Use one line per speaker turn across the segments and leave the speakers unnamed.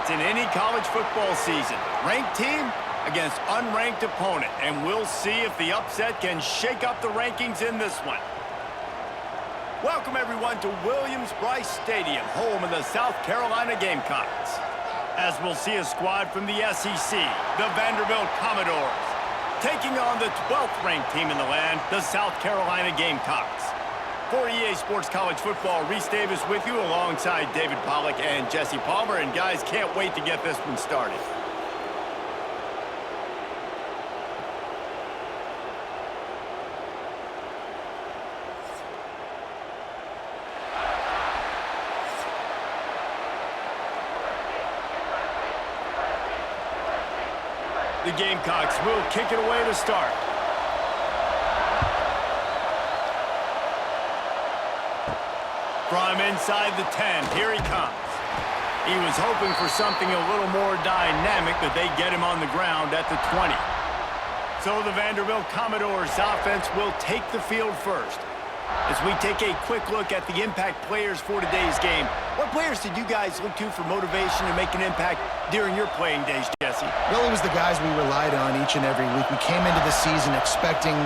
chance in any college football season. Ranked team against unranked opponent, and we'll see if the upset can shake up the rankings in this one. Welcome, everyone, to Williams-Brice Stadium, home of the South Carolina Gamecocks. As we'll see a squad from the SEC, the Vanderbilt Commodores, taking on the 12th ranked team in the land, the South Carolina Gamecocks. For EA Sports College Football, Reese Davis with you alongside David Pollack and Jesse Palmer. And guys, can't wait to get this one started. The Gamecocks will kick it away to start. From inside the 10, here he comes. He was hoping for something a little more dynamic, but they get him on the ground at the 20. So the Vanderbilt Commodores offense will take the field first. As we take a quick look at the impact players for today's game, what players did you guys look to for motivation to make an impact during your playing days, Jesse?
Well, it was the guys we relied on each and every week. We came into the season expecting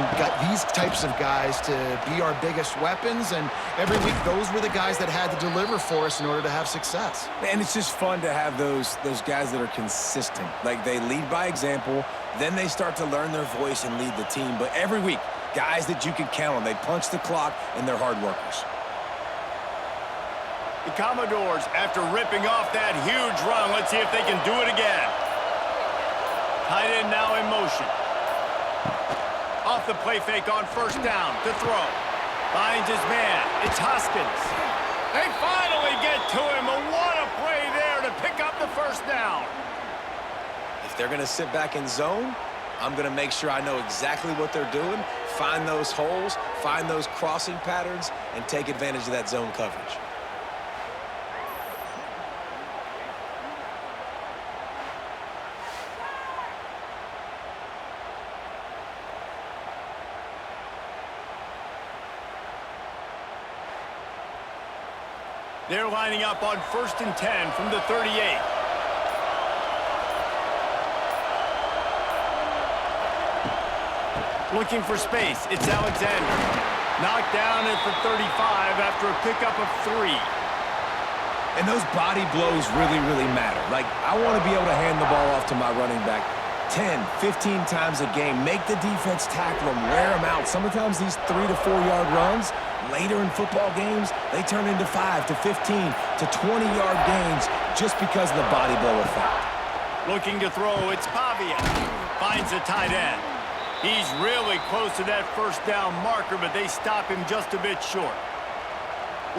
these types of guys to be our biggest weapons, and every week those were the guys that had to deliver for us in order to have success.
And it's just fun to have those guys that are consistent. Like, they lead by example, then they start to learn their voice and lead the team. But every week, guys that you can count on. They punch the clock, and they're hard workers.
The Commodores, after ripping off that huge run, let's see if they can do it again. Tight end now in motion. Off the play fake on first down to throw. Finds his man. It's Hoskins. They finally get to him. And what a play there to pick up the first down.
If they're going to sit back in zone, I'm going to make sure I know exactly what they're doing, find those holes, find those crossing patterns, and take advantage of that zone coverage.
They're lining up on 1st and 10 from the 38. Looking for space, it's Alexander. Knocked down at the 35 after a pickup of 3.
And those body blows really matter. Like, I want to be able to hand the ball off to my running back 10, 15 times a game. Make the defense tackle them, wear them out. Sometimes these 3 to 4 yard runs, later in football games, they turn into 5 to 15 to 20 yard gains just because of the body blow effect.
Looking to throw, it's Pavia. Finds a tight end. He's really close to that first down marker, but they stop him just a bit short.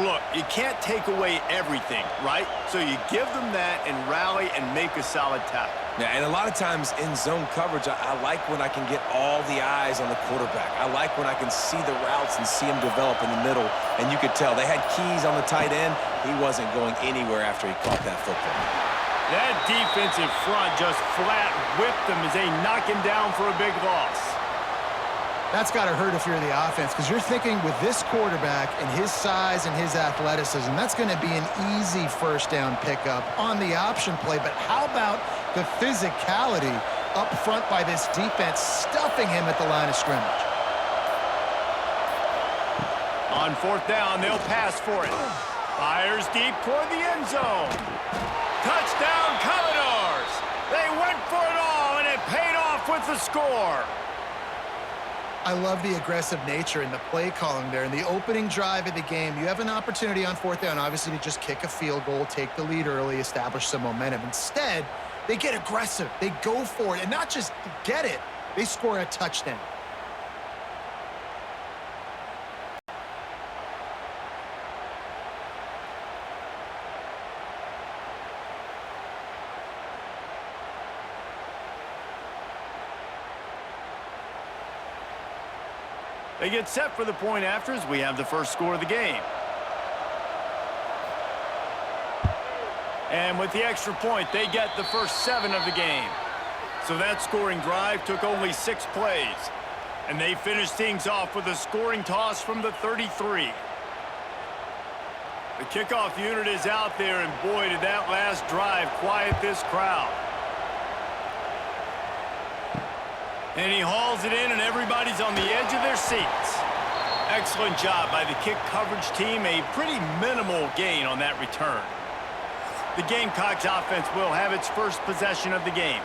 Look, you can't take away everything, right? So you give them that and rally and make a solid tackle.
Yeah, and a lot of times in zone coverage, I like when I can get all the eyes on the quarterback. I like when I can see the routes and see them develop in the middle. And you could tell they had keys on the tight end. He wasn't going anywhere after he caught that football.
That defensive front just flat whipped them as they knock him down for a big loss.
That's got to hurt if you're the offense, because you're thinking with this quarterback and his size and his athleticism, that's going to be an easy first down pickup on the option play. But how about the physicality up front by this defense, stuffing him at the line of scrimmage?
On 4th down, they'll pass for it. Fires deep toward the end zone. Touchdown, Commodores! They went for it all, and it paid off with the score.
I love the aggressive nature in the play calling there. In the opening drive of the game, you have an opportunity on 4th down, obviously, to just kick a field goal, take the lead early, establish some momentum. Instead, they get aggressive. They go for it, and not just get it, they score a touchdown.
They get set for the point after as we have the first score of the game. And with the extra point, they get the first 7 of the game. So that scoring drive took only 6 plays. And they finished things off with a scoring toss from the 33. The kickoff unit is out there, and boy, did that last drive quiet this crowd. And he hauls it in, and everybody's on the edge of their seats. Excellent job by the kick coverage team. A pretty minimal gain on that return. The Gamecocks offense will have its first possession of the game.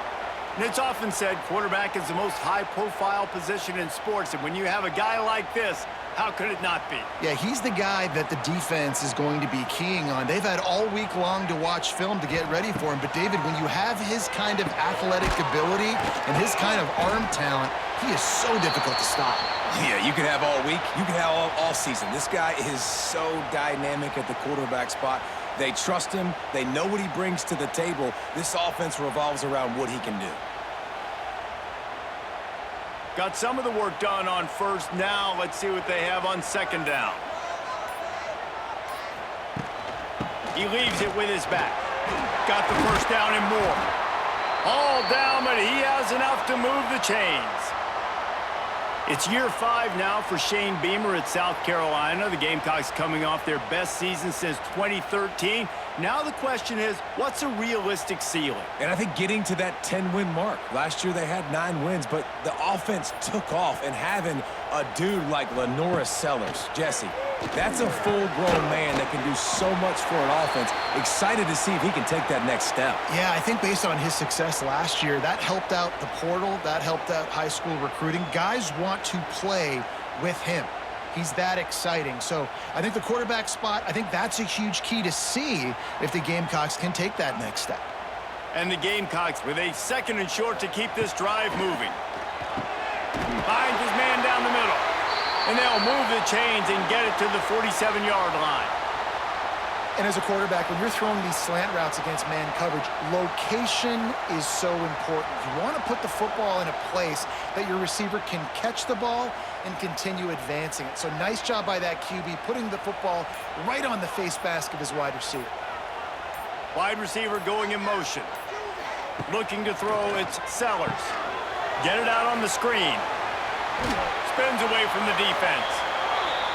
And it's often said quarterback is the most high-profile position in sports, and when you have a guy like this, how could it not be?
Yeah, he's the guy that the defense is going to be keying on. They've had all week long to watch film to get ready for him. But, David, when you have his kind of athletic ability and his kind of arm talent, he is so difficult to stop.
Yeah, you could have all week. You could have all season. This guy is so dynamic at the quarterback spot. They trust him. They know what he brings to the table. This offense revolves around what he can do.
Got some of the work done on first. Now let's see what they have on second down. He leaves it with his back. Got the first down and more. All down, but he has enough to move the chains. It's year 5 now for Shane Beamer at South Carolina. The Gamecocks coming off their best season since 2013. Now the question is, what's a realistic ceiling?
And I think getting to that 10-win mark. Last year they had 9 wins, but the offense took off, and having a dude like Lenoris Sellers, Jesse, that's a full-grown man that can do so much for an offense. Excited to see if he can take that next step.
Yeah, I think based on his success last year, that helped out the portal, that helped out high school recruiting. Guys want to play with him. He's that exciting. So I think the quarterback spot, I think that's a huge key to see if the Gamecocks can take that next step.
And the Gamecocks with a second and short to keep this drive moving. Finds his man down the middle. And they'll move the chains and get it to the 47-yard line.
And as a quarterback, when you're throwing these slant routes against man coverage, location is so important. You want to put the football in a place that your receiver can catch the ball and continue advancing it. So nice job by that QB, putting the football right on the face mask of his wide receiver.
Wide receiver going in motion. Looking to throw, it's Sellers. Get it out on the screen. Spins away from the defense.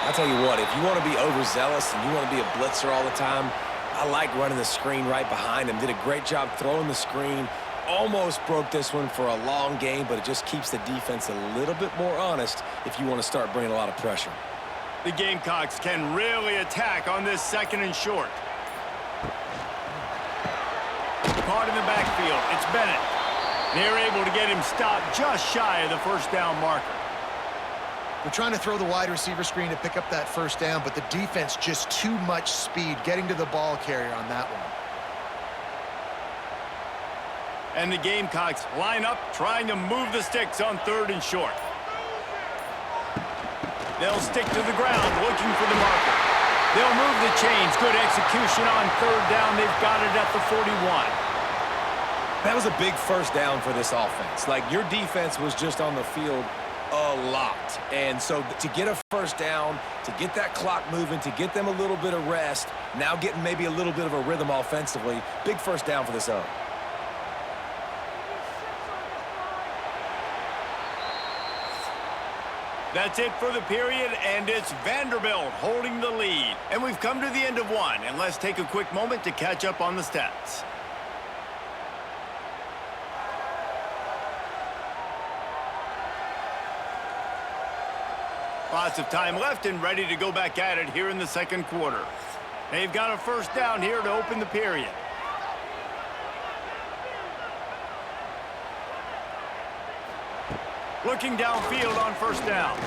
I'll tell you what, if you want to be overzealous and you want to be a blitzer all the time, I like running the screen right behind him. Did a great job throwing the screen. Almost broke this one for a long game, but it just keeps the defense a little bit more honest if you want to start bringing a lot of pressure.
The Gamecocks can really attack on this second and short. Caught in the backfield. It's Bennett. They're able to get him stopped just shy of the first down marker.
They're trying to throw the wide receiver screen to pick up that first down, but the defense just too much speed getting to the ball carrier on that one.
And the Gamecocks line up, trying to move the sticks on third and short. They'll stick to the ground, looking for the marker. They'll move the chains. Good execution on third down. They've got it at the 41.
That was a big first down for this offense. Like, your defense was just on the field a lot. And so to get a first down, to get that clock moving, to get them a little bit of rest, now getting maybe a little bit of a rhythm offensively, big first down for this O.
That's it for the period, and it's Vanderbilt holding the lead. And we've come to the end of one, and let's take a quick moment to catch up on the stats. Lots of time left and ready to go back at it here in the second quarter. They've got a first down here to open the period. Looking downfield on first down.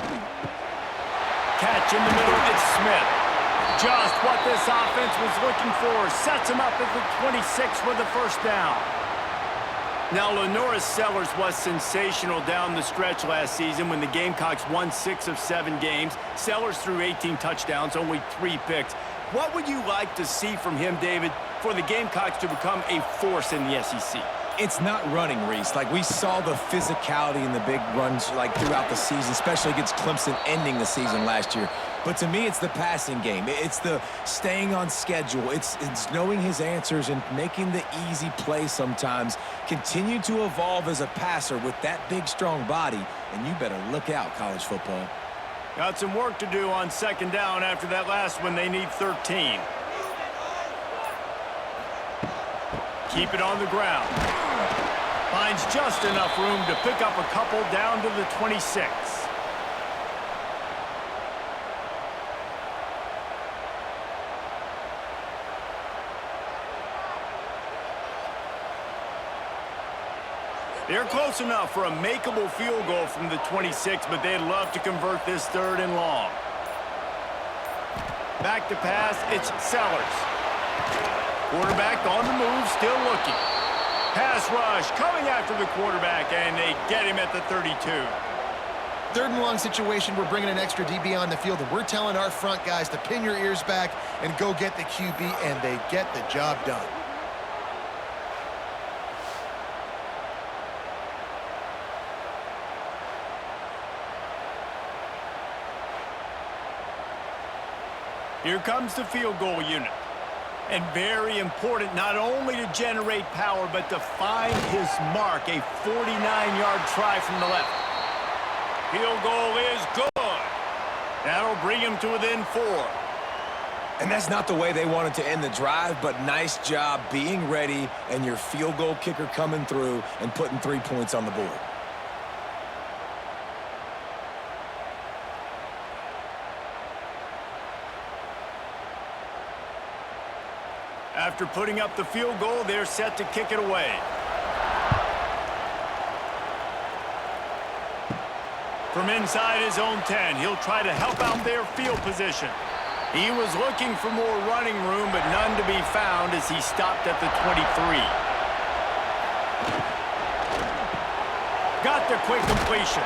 Catch in the middle, it's Smith. Just what this offense was looking for. Sets him up at the 26 with the first down. Now, Lenoris Sellers was sensational down the stretch last season when the Gamecocks won 6 of 7 games. Sellers threw 18 touchdowns, only 3 picks. What would you like to see from him, David, for the Gamecocks to become a force in the SEC?
It's not running, Reese. Like, we saw the physicality in the big runs, like, throughout the season, especially against Clemson ending the season last year. But to me, it's the passing game. It's the staying on schedule. It's knowing his answers and making the easy play sometimes. Continue to evolve as a passer with that big, strong body, and you better look out, college football.
Got some work to do on second down after that last one. They need 13. keep it on the ground. Finds just enough room to pick up a couple down to the 26. They're close enough for a makeable field goal from the 26, but they'd love to convert this 3rd and long. Back to pass, it's Sellers. Quarterback on the move, still looking. Pass rush coming after the quarterback, and they get him at the 32.
3rd and long situation, we're bringing an extra DB on the field, and we're telling our front guys to pin your ears back and go get the QB, and they get the job done.
Here comes the field goal unit. And very important not only to generate power, but to find his mark. A 49-yard try from the left. Field goal is good. That'll bring him to within 4.
And that's not the way they wanted to end the drive, but nice job being ready and your field goal kicker coming through and putting 3 points on the board.
After putting up the field goal, they're set to kick it away. From inside his own 10, he'll try to help out their field position. He was looking for more running room, but none to be found as he stopped at the 23. Got the quick completion.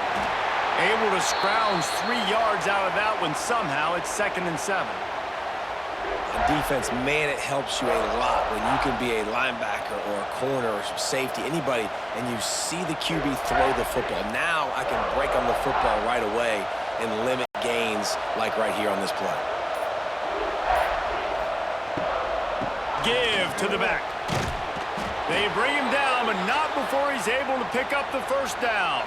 Able to scrounge 3 yards out of that one somehow. It's 2nd and 7.
Defense, man, it helps you a lot when you can be a linebacker or a corner or some safety, anybody, and you see the QB throw the football. Now I can break on the football right away and limit gains like right here on this play.
Give to the back. They bring him down, but not before he's able to pick up the 1st down.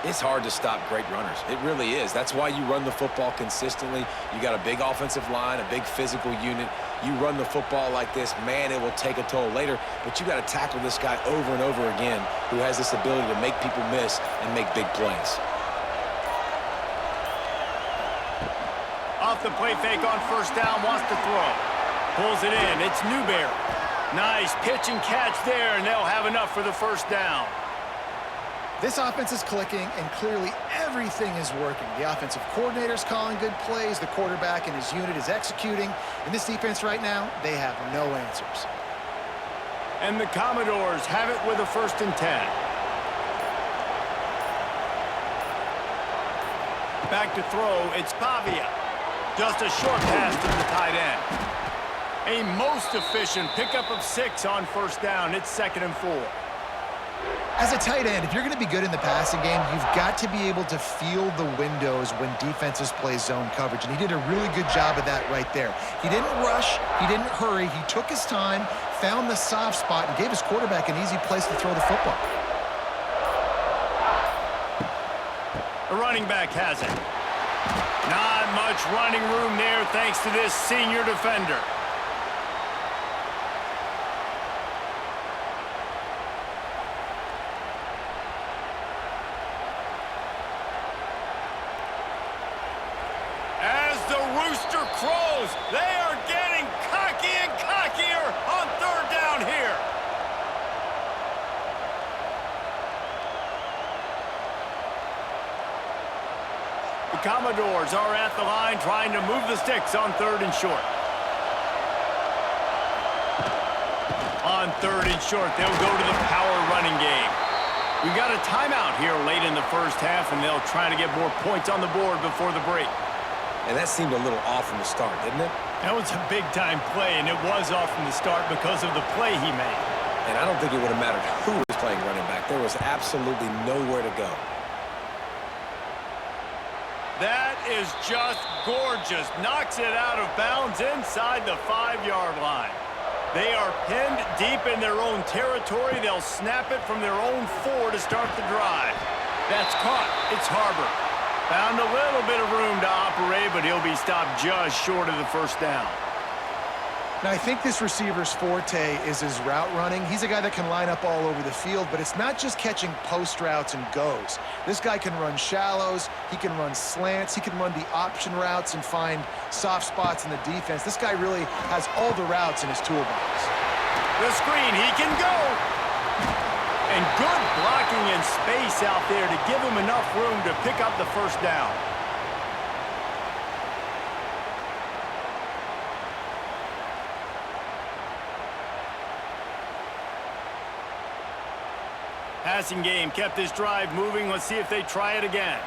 It's hard to stop great runners. It really is. That's why you run the football consistently. You got a big offensive line, a big physical unit. You run the football like this, man, it will take a toll later. But you got to tackle this guy over and over again who has this ability to make people miss and make big plays.
Off the play fake on 1st down, wants to throw. Pulls it in. It's Newberry. Nice pitch and catch there, and they'll have enough for the 1st down.
This offense is clicking, and clearly everything is working. The offensive coordinator's calling good plays. The quarterback and his unit is executing. In this defense right now, they have no answers.
And the Commodores have it with a 1st and 10. Back to throw, it's Pavia. Just a short pass to the tight end. A most efficient pickup of 6 on 1st down. It's 2nd and 4.
As a tight end, if you're going to be good in the passing game, you've got to be able to feel the windows when defenses play zone coverage, and he did a really good job of that right there. He didn't rush, he didn't hurry, he took his time, found the soft spot, and gave his quarterback an easy place to throw the football.
The running back has it. Not much running room there thanks to this senior defender. Rooster Crows, they are getting cocky and cockier on 3rd down here. The Commodores are at the line trying to move the sticks on 3rd and short. On 3rd and short, they'll go to the power running game. We've got a timeout here late in the 1st half, and they'll try to get more points on the board before the break.
And that seemed a little off from the start, didn't it?
That was a big-time play, and it was off from the start because of the play he made.
And I don't think it would have mattered who was playing running back. There was absolutely nowhere to go.
That is just gorgeous. Knocks it out of bounds inside the 5-yard line. They are pinned deep in their own territory. They'll snap it from their own 4 to start the drive. That's caught. It's Harbor. Found a little bit of room to operate, but he'll be stopped just short of the 1st down.
Now, I think this receiver's forte is his route running. He's a guy that can line up all over the field, but it's not just catching post routes and goes. This guy can run shallows, he can run slants, he can run the option routes and find soft spots in the defense. This guy really has all the routes in his toolbox.
The screen, he can go! And good blocking and space out there to give him enough room to pick up the first down. Passing game kept this drive moving. Let's see if they try it again.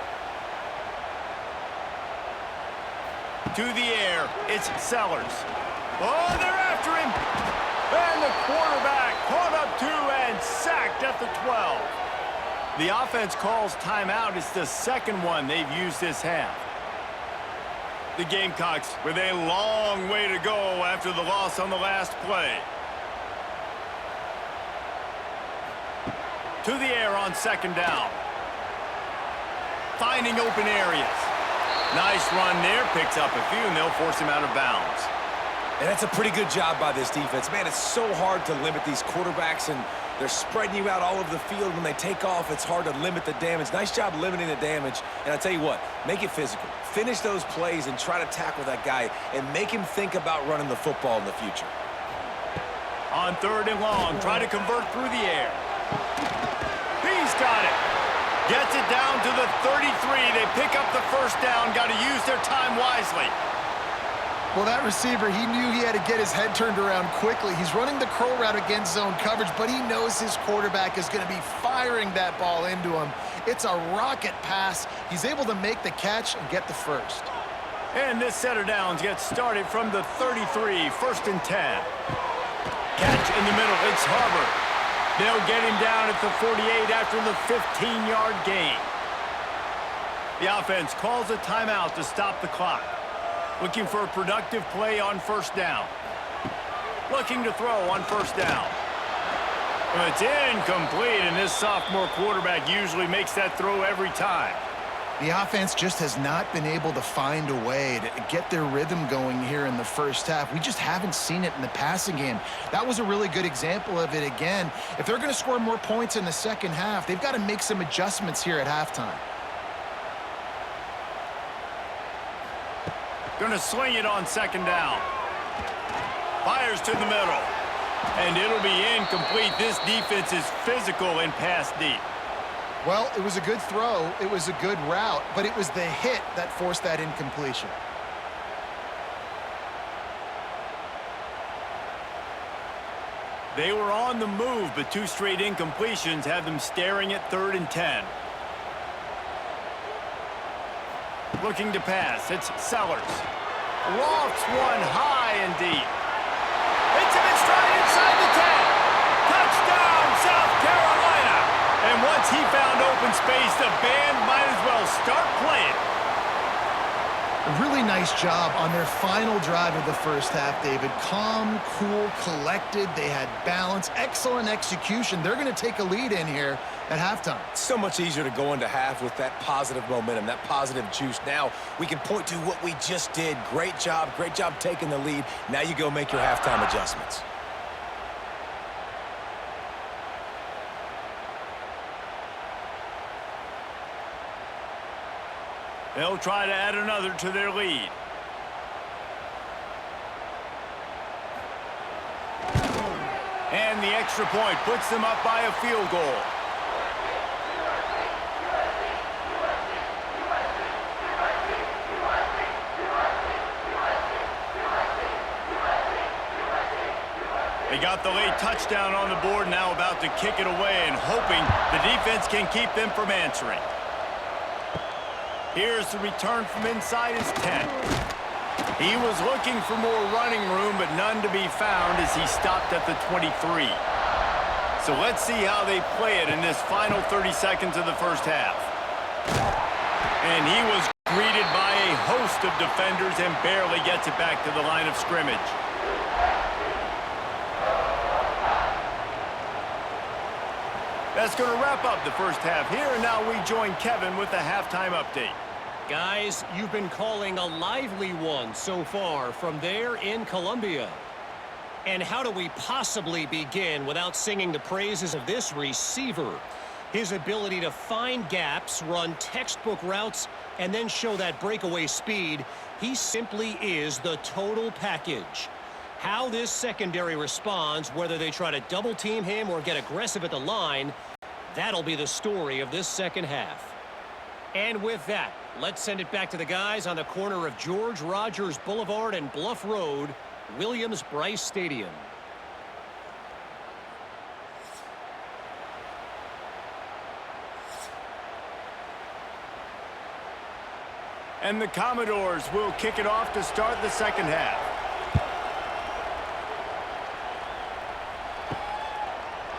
To the air, it's Sellers. Oh, they're after him! And the quarterback caught up to and sacked at the 12. The offense calls timeout. It's the second one they've used this half. The Gamecocks with a long way to go after the loss on the last play. To the air on second down. Finding open areas. Nice run there. Picks up a few, and they'll force him out of bounds.
And that's a pretty good job by this defense. Man, it's so hard to limit these quarterbacks, and they're spreading you out all over the field. When they take off, it's hard to limit the damage. Nice job limiting the damage. And I tell you what, make it physical. Finish those plays and try to tackle that guy and make him think about running the football in the future.
On third and long, try to convert through the air. He's got it. Gets it down to the 33. They pick up the first down. Got to use their time wisely.
Well, that receiver, he knew he had to get his head turned around quickly. He's running the curl route against zone coverage, but he knows his quarterback is going to be firing that ball into him. It's a rocket pass. He's able to make the catch and get the first.
And this set of downs gets started from the 33, first and 10. Catch in the middle. It's Harvard. They'll get him down at the 48 after the 15-yard gain. The offense calls a timeout to stop the clock. Looking for a productive play on first down. Looking to throw on first down. Well, it's incomplete, and this sophomore quarterback usually makes that throw every time.
The offense just has not been able to find a way to get their rhythm going here in the first half. We just haven't seen it in the passing game. That was a really good example of it again. If they're going to score more points in the second half, they've got to make some adjustments here at halftime.
Going to swing it on second down. Fires to the middle. And it'll be incomplete. This defense is physical and pass deep.
Well, it was a good throw. It was a good route, but it was the hit that forced that incompletion.
They were on the move, but two straight incompletions have them staring at third and 10. Looking to pass, it's Sellers. Lofts one high and deep. Hits him in stride inside the 10. Touchdown, South Carolina. And once he found open space, the band might as well start playing.
A really nice job on their final drive of the first half, David. Calm, cool, collected. They had balance, excellent execution. They're going to take a lead in here at halftime.
It's so much easier to go into half with that positive momentum, that positive juice. Now we can point to what we just did. Great job taking the lead. Now you go make your halftime adjustments.
They'll try to add another to their lead. And the extra point puts them up by a field goal. They got the late touchdown on the board, now about to kick it away and hoping the defense can keep them from answering. Here's the return from inside his 10. He was looking for more running room, but none to be found as he stopped at the 23. So let's see how they play it in this final 30 seconds of the first half. And he was greeted by a host of defenders and barely gets it back to the line of scrimmage. That's going to wrap up the first half here, and now we join Kevin with the halftime update.
Guys, you've been calling a lively one so far from there in Columbia. And how do we possibly begin without singing the praises of this receiver? His ability to find gaps, run textbook routes, and then show that breakaway speed. He simply is the total package. How this secondary responds, whether they try to double team him or get aggressive at the line, that'll be the story of this second half. And with that, let's send it back to the guys on the corner of George Rogers Boulevard and Bluff Road, Williams-Brice Stadium.
And the Commodores will kick it off to start the second half.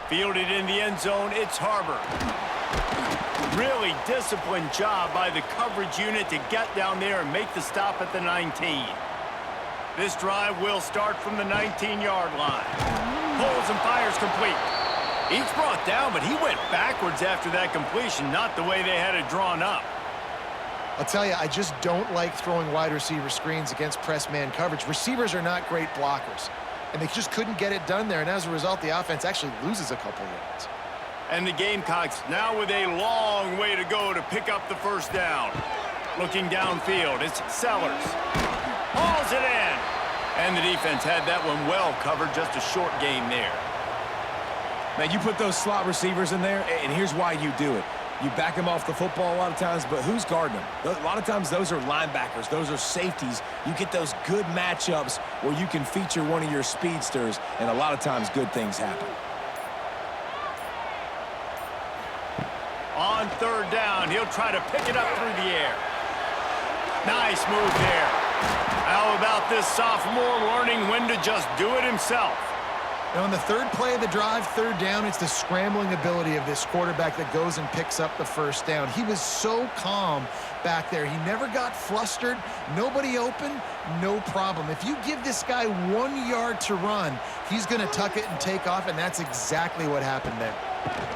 Fielded in the end zone, it's Harbor. Really disciplined job by the coverage unit to get down there and make the stop at the 19. This drive will start from the 19-yard line. Pulls and fires complete. He's brought down, but he went backwards after that completion, not the way they had it drawn up.
I'll tell you, I just don't like throwing wide receiver screens against press man coverage. Receivers are not great blockers, and they just couldn't get it done there, and as a result, the offense actually loses a couple yards.
And the Gamecocks now with a long way to go to pick up the first down. Looking downfield, it's Sellers. Hauls it in. And the defense had that one well covered, just a short gain there.
Man, you put those slot receivers in there, and here's why you do it. You back them off the football a lot of times, but who's guarding them? A lot of times those are linebackers. Those are safeties. You get those good matchups where you can feature one of your speedsters, and a lot of times good things happen.
On third down, he'll try to pick it up through the air. Nice move there. How about this sophomore learning when to just do it himself?
Now, on the third play of the drive, third down, it's the scrambling ability of this quarterback that goes and picks up the first down. He was so calm back there. He never got flustered. Nobody open, no problem. If you give this guy 1 yard to run, he's going to tuck it and take off, and that's exactly what happened there.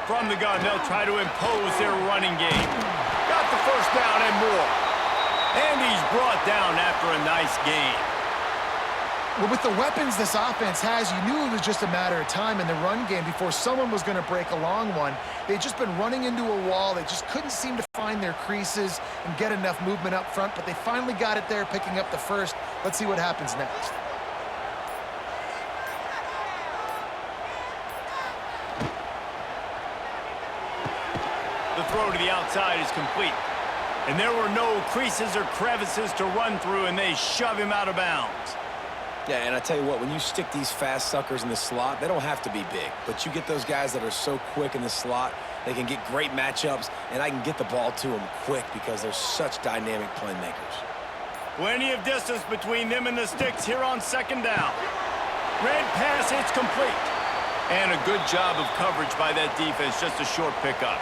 From the gun, they'll try to impose their running game. Got the first down and more. And he's brought down after a nice gain.
Well, with the weapons this offense has, you knew it was just a matter of time in the run game before someone was going to break a long one. They'd just been running into a wall. They just couldn't seem to find their creases and get enough movement up front, but they finally got it there, picking up the first. Let's see what happens next.
The throw to the outside is complete. And there were no creases or crevices to run through, and they shove him out of bounds.
Yeah, and I tell you what, when you stick these fast suckers in the slot, they don't have to be big. But you get those guys that are so quick in the slot, they can get great matchups, and I can get the ball to them quick because they're such dynamic playmakers.
Plenty of distance between them and the sticks here on second down. Red pass, it's complete. And a good job of coverage by that defense, just a short pickup.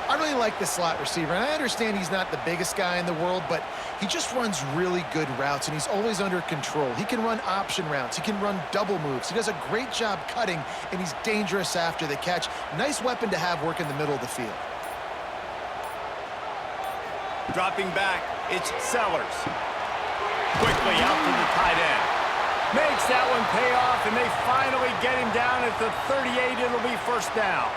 I really like the slot receiver, and I understand he's not the biggest guy in the world, but he just runs really good routes, and he's always under control. He can run option routes. He can run double moves. He does a great job cutting, and he's dangerous after the catch. Nice weapon to have work in the middle of the field.
Dropping back, it's Sellers. Quickly out to the tight end. Makes that one pay off, and they finally get him down at the 38. It'll be first down.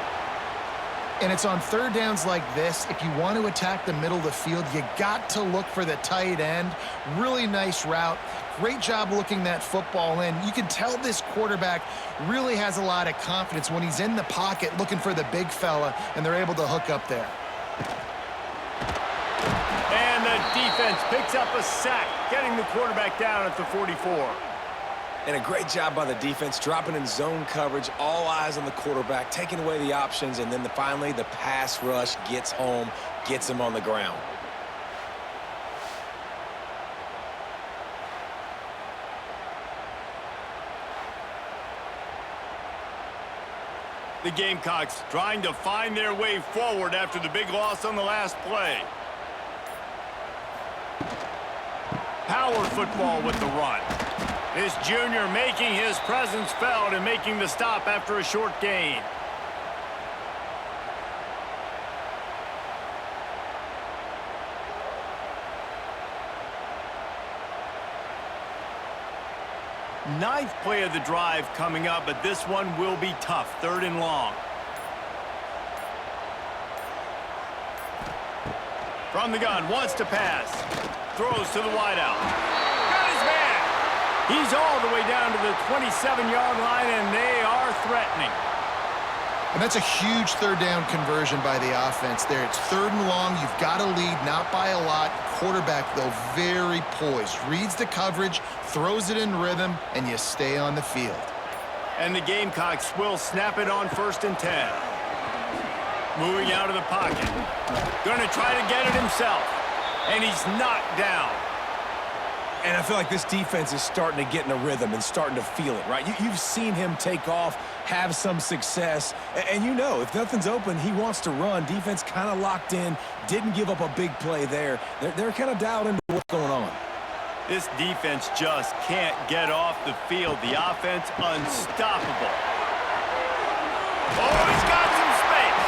And it's on third downs like this. If you want to attack the middle of the field, you got to look for the tight end. Really nice route. Great job looking that football in. You can tell this quarterback really has a lot of confidence when he's in the pocket looking for the big fella, and they're able to hook up there.
And the defense picks up a sack, getting the quarterback down at the 44.
And a great job by the defense, dropping in zone coverage, all eyes on the quarterback, taking away the options, and then finally the pass rush gets home, gets him on the ground.
The Gamecocks trying to find their way forward after the big loss on the last play. Power football with the run. This junior making his presence felt and making the stop after a short gain. Ninth play of the drive coming up, but this one will be tough. 3rd and long. From the gun, wants to pass. Throws to the wideout. Got his man. He's all the way down to the 27-yard line, and they are threatening.
And that's a huge 3rd down conversion by the offense there. It's 3rd and long. You've got to lead, not by a lot. Quarterback, though, very poised. Reads the coverage, throws it in rhythm, and you stay on the field.
And the Gamecocks will snap it on 1st and 10. Moving out of the pocket. Going to try to get it himself. And he's knocked down.
And I feel like this defense is starting to get in a rhythm and starting to feel it, right? You've seen him take off, have some success, and you know if nothing's open, he wants to run. Defense kind of locked in, didn't give up a big play there. They're kind of dialed into what's going on.
This defense just can't get off the field. The offense unstoppable. Oh, he's got some space.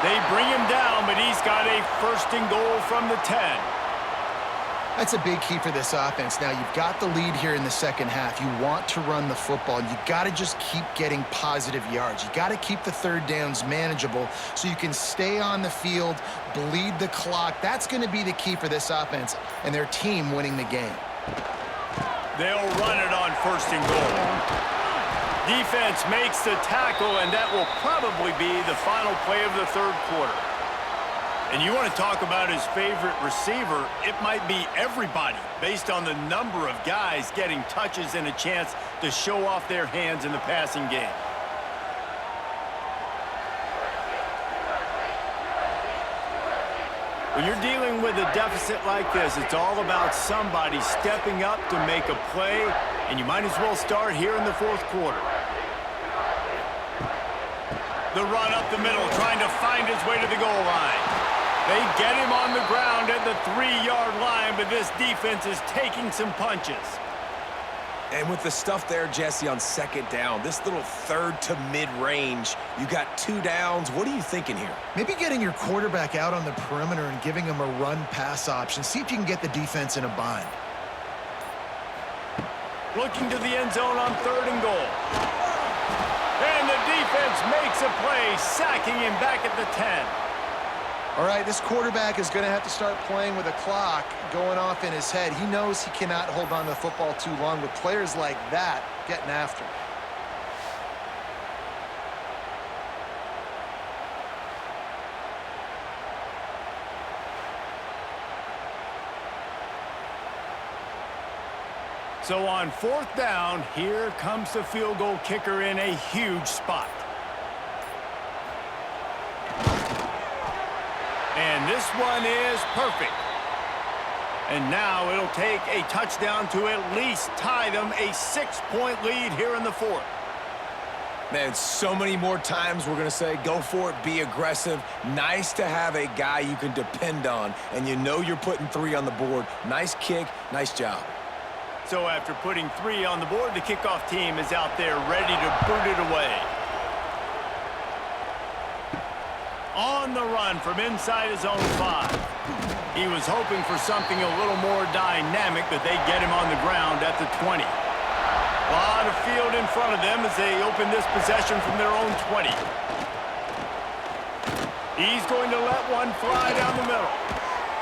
They bring him down, but he's got a 1st and goal from the 10.
That's a big key for this offense. Now, you've got the lead here in the second half. You want to run the football, and you got to just keep getting positive yards. You got to keep the 3rd downs manageable so you can stay on the field, bleed the clock. That's going to be the key for this offense and their team winning the game.
They'll run it on 1st and goal. Defense makes the tackle, and that will probably be the final play of the 3rd quarter. And you want to talk about his favorite receiver, it might be everybody based on the number of guys getting touches and a chance to show off their hands in the passing game. When you're dealing with a deficit like this, it's all about somebody stepping up to make a play, and you might as well start here in the 4th quarter. The run up the middle, trying to find his way to the goal line. They get him on the ground at the 3-yard line, but this defense is taking some punches.
And with the stuff there, Jesse, on 2nd down, this little 3rd to mid-range, you got 2 downs. What are you thinking here?
Maybe getting your quarterback out on the perimeter and giving him a run-pass option. See if you can get the defense in a bind.
Looking to the end zone on 3rd and goal. And the defense makes a play, sacking him back at the 10.
All right, this quarterback is going to have to start playing with a clock going off in his head. He knows he cannot hold on to the football too long with players like that getting after him.
So on 4th down, here comes the field goal kicker in a huge spot. And this one is perfect. And now it'll take a touchdown to at least tie them a 6-point lead here in the 4th.
Man, so many more times we're going to say, go for it, be aggressive. Nice to have a guy you can depend on, and you know you're putting 3 on the board. Nice kick, nice job.
So after putting 3 on the board, the kickoff team is out there ready to boot it away. On the run from inside his own 5. He was hoping for something a little more dynamic, but they get him on the ground at the 20. A lot of field in front of them as they open this possession from their own 20. He's going to let one fly down the middle.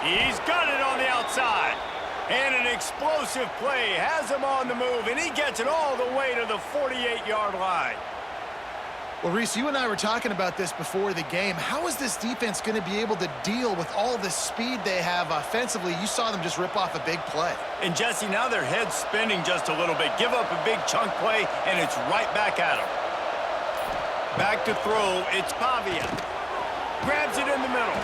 He's got it on the outside. And an explosive play has him on the move, and he gets it all the way to the 48-yard line.
Well, Reese, you and I were talking about this before the game. How is this defense going to be able to deal with all the speed they have offensively? You saw them just rip off a big play.
And, Jesse, now their head's spinning just a little bit. Give up a big chunk play, and it's right back at them. Back to throw. It's Pavia. Grabs it in the middle.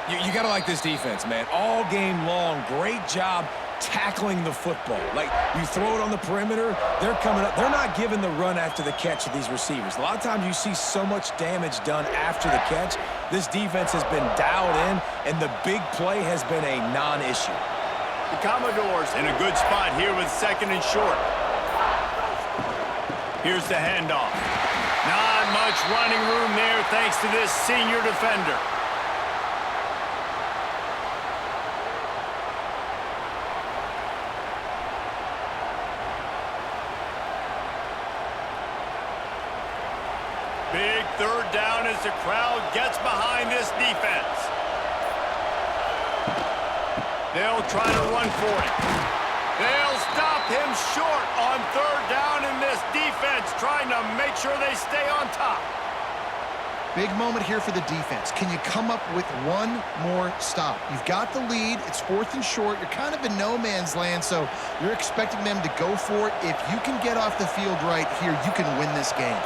You got to like this defense, man. All game long, great job tackling the football. Like, you throw it on the perimeter, they're coming up. They're not giving the run after the catch to these receivers. A lot of times you see so much damage done after the catch. This defense has been dialed in, and the big play has been a non-issue.
The Commodores in a good spot here with 2nd and short. Here's the handoff. Not much running room there thanks to this senior defender. Big third down as the crowd gets behind this defense. They'll try to run for it. They'll stop him short on third down, and this defense trying to make sure they stay on top.
Big moment here for the defense. Can you come up with one more stop? You've got the lead. It's 4th and short. You're kind of in no man's land, so you're expecting them to go for it. If you can get off the field right here, you can win this game.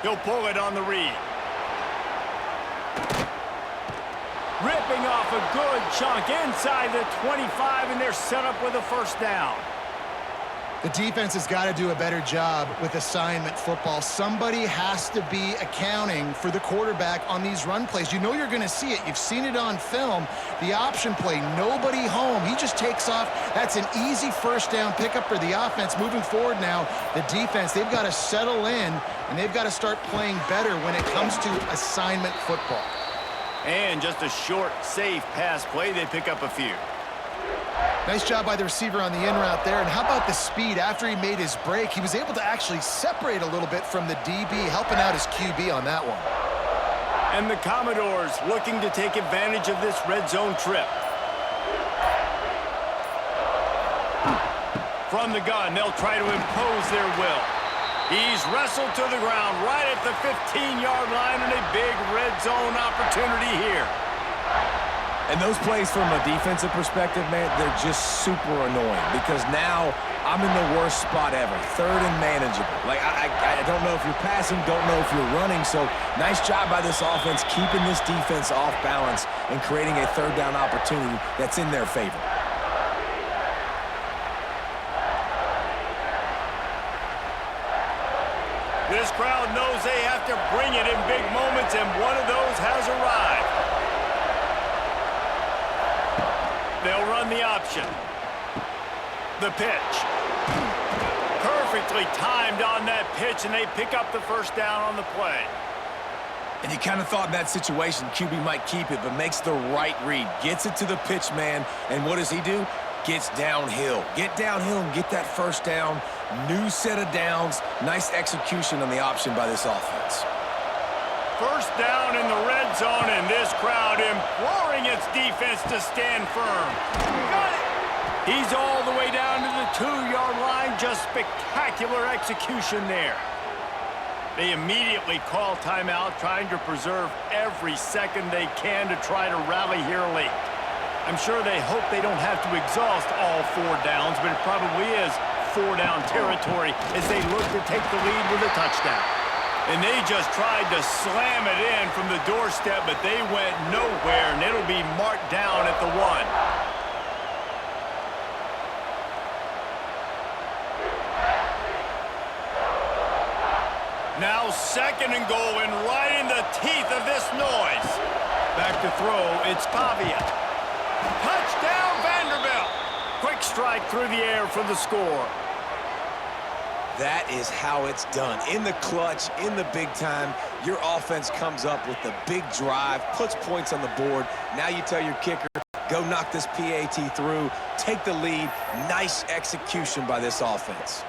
He'll pull it on the read. Ripping off a good chunk inside the 25, and they're set up with a first down.
The defense has got to do a better job with assignment football. Somebody has to be accounting for the quarterback on these run plays. You know you're going to see it. You've seen it on film. The option play, nobody home. He just takes off. That's an easy first down pickup for the offense. Moving forward now, the defense, they've got to settle in, and they've got to start playing better when it comes to assignment football.
And just a short, safe pass play. They pick up a few.
Nice job by the receiver on the in route there. And how about the speed after he made his break? He was able to actually separate a little bit from the DB, helping out his QB on that one.
And the Commodores looking to take advantage of this red zone trip. From the gun, they'll try to impose their will. He's wrestled to the ground right at the 15-yard line, and a big red zone opportunity here.
And those plays from a defensive perspective, man, they're just super annoying because now I'm in the worst spot ever. 3rd and manageable. Like, I don't know if you're passing, don't know if you're running. So nice job by this offense keeping this defense off balance and creating a 3rd down opportunity that's in their favor.
This crowd knows they have to bring it in big moments, and one of those has arrived. They'll run the option. The pitch. Perfectly timed on that pitch, and they pick up the first down on the play.
And you kind of thought in that situation QB might keep it, but makes the right read. Gets it to the pitch man, and what does he do? Gets downhill. Get downhill and get that first down. New set of downs. Nice execution on the option by this offense.
First down in the red zone, and this crowd imploring its defense to stand firm. Got it! He's all the way down to the 2-yard line. Just spectacular execution there. They immediately call timeout, trying to preserve every second they can to try to rally here late. I'm sure they hope they don't have to exhaust all 4 downs, but it probably is 4-down territory as they look to take the lead with a touchdown. And they just tried to slam it in from the doorstep, but they went nowhere, and it'll be marked down at the 1. Now 2nd and goal, and right in the teeth of this noise. Back to throw, it's Pavia. Touchdown, Vanderbilt! Quick strike through the air for the score.
That is how it's done. In the clutch, in the big time, your offense comes up with the big drive, puts points on the board. Now you tell your kicker, go knock this PAT through, take the lead. Nice execution by this offense.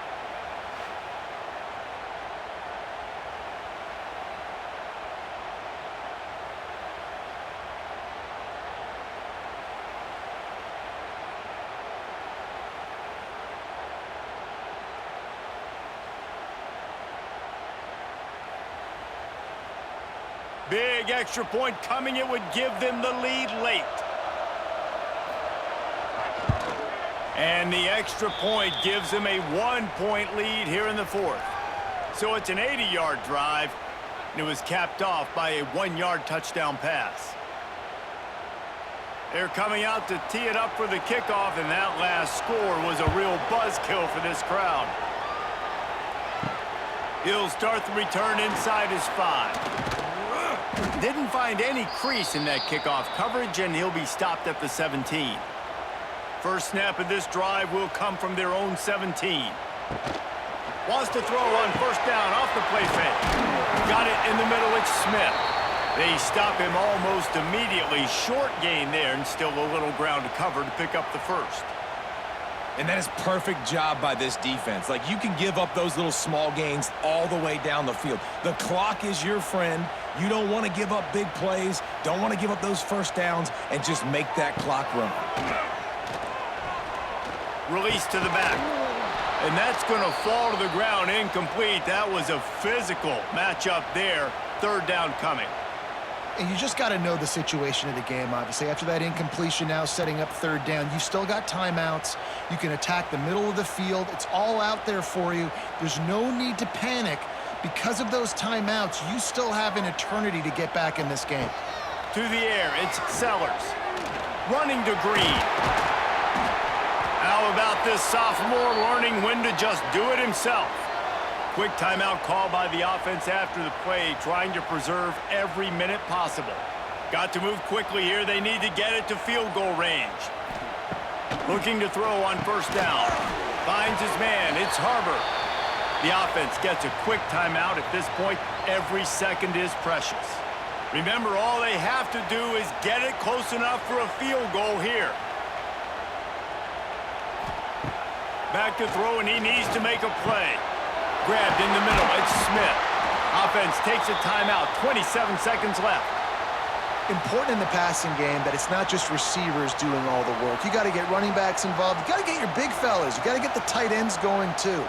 Big extra point coming. It would give them the lead late. And the extra point gives them a 1-point lead here in the 4th. So it's an 80-yard drive, and it was capped off by a 1-yard touchdown pass. They're coming out to tee it up for the kickoff, and that last score was a real buzzkill for this crowd. He'll start the return inside his 5. Didn't find any crease in that kickoff coverage, and he'll be stopped at the 17. First snap of this drive will come from their own 17. Wants to throw on first down off the play fake. Got it in the middle, it's Smith. They stop him almost immediately. Short gain there, and still a little ground to cover to pick up the first.
And that is perfect job by this defense. Like, you can give up those little small gains all the way down the field. The clock is your friend. You don't want to give up big plays, don't want to give up those first downs, and just make that clock run.
Release to the back. And that's going to fall to the ground incomplete. That was a physical matchup there. Third down coming.
And you just got to know the situation of the game, obviously. After that incompletion, now setting up third down, you've still got timeouts. You can attack the middle of the field. It's all out there for you. There's no need to panic. Because of those timeouts, you still have an eternity to get back in this game.
To the air, it's Sellers. Running to Green. How about this sophomore learning when to just do it himself? Quick timeout call by the offense after the play, trying to preserve every minute possible. Got to move quickly here. They need to get it to field goal range. Looking to throw on first down. Finds his man. It's Harbor. The offense gets a quick timeout. At this point, every second is precious. Remember, all they have to do is get it close enough for a field goal here. Back to throw, and he needs to make a play. Grabbed in the middle. It's Smith. Offense takes a timeout. 27 seconds left.
Important in the passing game that it's not just receivers doing all the work. You got to get running backs involved. You got to get your big fellas. You got to get the tight ends going too.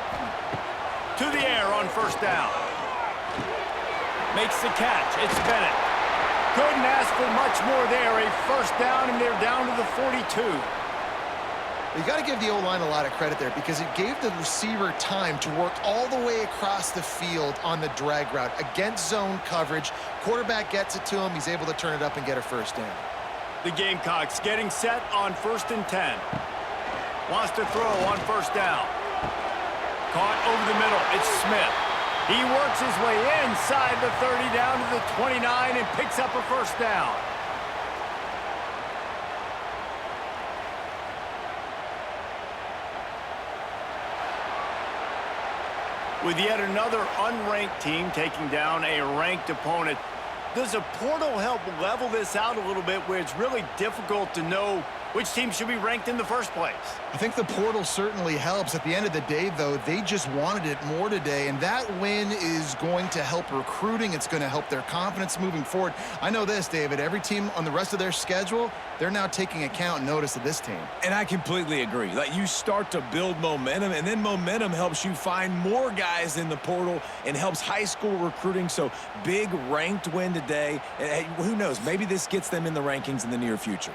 To the air on first down. Makes the catch. It's Bennett. Couldn't ask for much more there. A first down, and they're down to the 42.
You got to give the O-line a lot of credit there because it gave the receiver time to work all the way across the field on the drag route against zone coverage. Quarterback gets it to him. He's able to turn it up and get a first down.
The Gamecocks getting set on 1st and 10. Wants to throw on first down. Caught over the middle. It's Smith. He works his way inside the 30 down to the 29 and picks up a first down. With yet another unranked team taking down a ranked opponent, does a portal help level this out a little bit where it's really difficult to know which team should be ranked in the first place?
I think the portal certainly helps. At the end of the day, though, they just wanted it more today, and that win is going to help recruiting. It's going to help their confidence moving forward. I know this, David, every team on the rest of their schedule, they're now taking account and notice of this team.
And I completely agree. Like, you start to build momentum, and then momentum helps you find more guys in the portal and helps high school recruiting. So big ranked win today. And who knows, maybe this gets them in the rankings in the near future.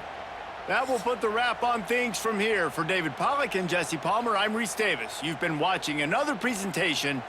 That will put the wrap on things from here. For David Pollack and Jesse Palmer, I'm Reese Davis. You've been watching another presentation